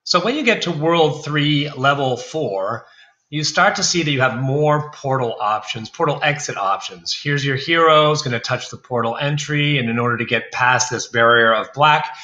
So when you get to World 3, Level 4, you start to see that you have more portal options, portal exit options. Here's your hero, is going to touch the portal entry, and in order to get past this barrier of black,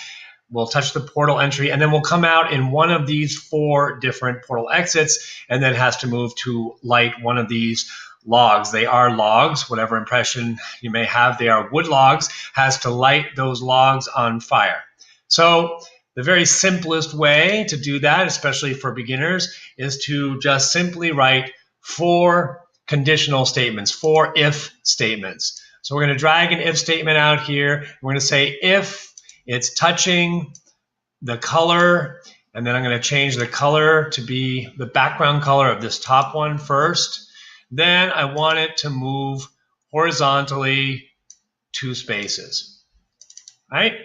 we'll touch the portal entry, and then we'll come out in one of these 4 different portal exits, and then has to move to light one of these logs. They are logs, whatever impression you may have, they are wood logs, has to light those logs on fire. So the very simplest way to do that, especially for beginners, is to just simply write 4 conditional statements, 4 if statements. So we're going to drag an if statement out here. We're going to say if it's touching the color, and then I'm going to change the color to be the background color of this top one first. Then I want it to move horizontally 2 spaces, right?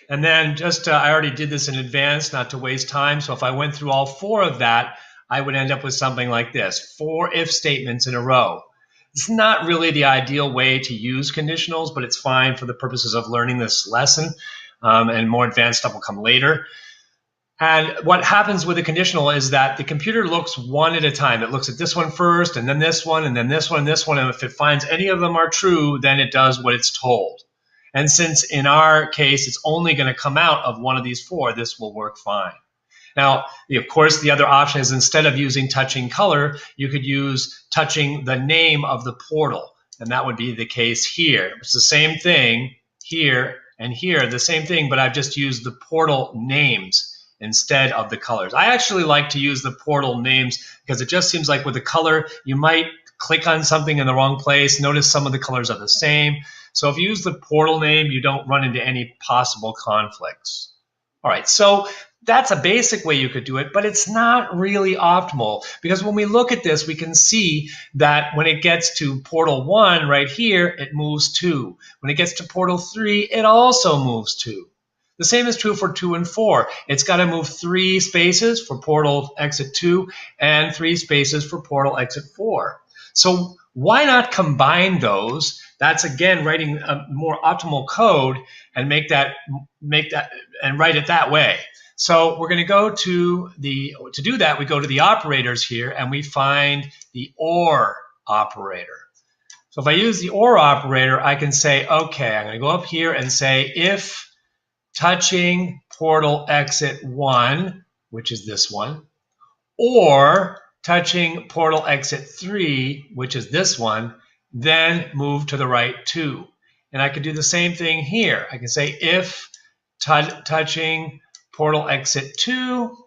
And then just, I already did this in advance, not to waste time. So if I went through all 4 of that, I would end up with something like this, 4 if statements in a row. It's not really the ideal way to use conditionals, but it's fine for the purposes of learning this lesson, and more advanced stuff will come later. And what happens with a conditional is that the computer looks one at a time. It looks at this one first, and then this one, and then this one, and this one, and if it finds any of them are true, then it does what it's told. And since in our case, it's only going to come out of one of these 4, this will work fine. Now, of course, the other option is instead of using touching color, you could use touching the name of the portal. And that would be the case here. It's the same thing here and here, the same thing, but I've just used the portal names instead of the colors. I actually like to use the portal names because it just seems like with the color, you might click on something in the wrong place. Notice some of the colors are the same. So if you use the portal name, you don't run into any possible conflicts. All right, so that's a basic way you could do it, but it's not really optimal because when we look at this, we can see that when it gets to portal 1 right here, it moves 2. When it gets to portal 3, it also moves 2. The same is true for 2 and 4. It's got to move 3 spaces for portal exit 2 and 3 spaces for portal exit 4. So why not combine those? That's again writing a more optimal code and make that and write it that way. So we're going to go to do that, we go to the operators here and we find the OR operator. So if I use the OR operator, I can say, okay, I'm going to go up here and say if touching portal exit 1, which is this one, or touching portal exit 3, which is this one, then move to the right 2. And I could do the same thing here. I can say if touching portal exit 2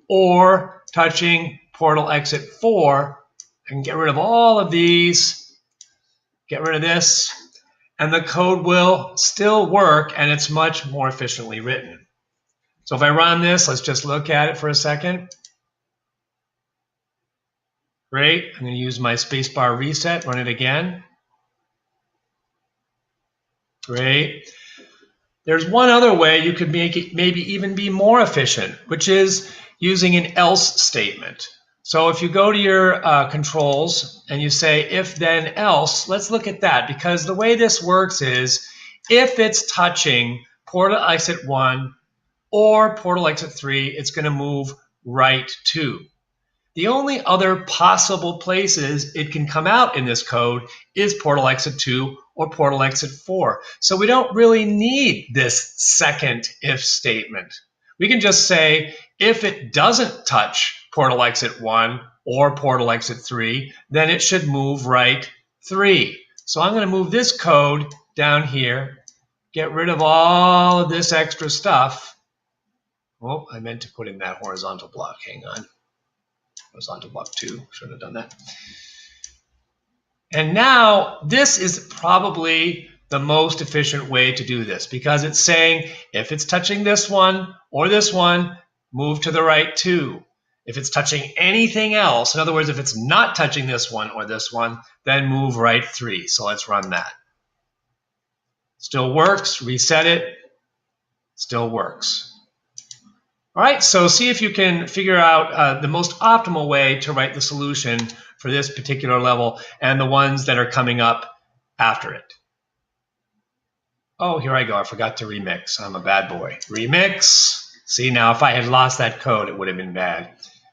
or touching portal exit 4, I can get rid of all of these, get rid of this, and the code will still work and it's much more efficiently written. So if I run this, let's just look at it for a second. Great, I'm going to use my spacebar reset, run it again. Great. There's one other way you could make it maybe even be more efficient, which is using an else statement. So if you go to your controls and you say if then else, let's look at that because the way this works is if it's touching portal exit 1 or portal exit 3, it's going to move right 2. The only other possible places it can come out in this code is portal exit 2 or portal exit 4. So we don't really need this second if statement. We can just say if it doesn't touch portal exit 1 or portal exit 3, then it should move right 3. So I'm going to move this code down here, get rid of all of this extra stuff. Oh, I meant to put in that horizontal block. Hang on. Horizontal block 2. Should have done that. And now this is probably the most efficient way to do this because it's saying if it's touching this one or this one, move to the right 2. If it's touching anything else, in other words, if it's not touching this one or this one, then move right 3. So let's run that. Still works. Reset it. Still works. All right, so see if you can figure out the most optimal way to write the solution for this particular level and the ones that are coming up after it. Oh, here I go. I forgot to remix. I'm a bad boy. Remix. See, now if I had lost that code, it would have been bad.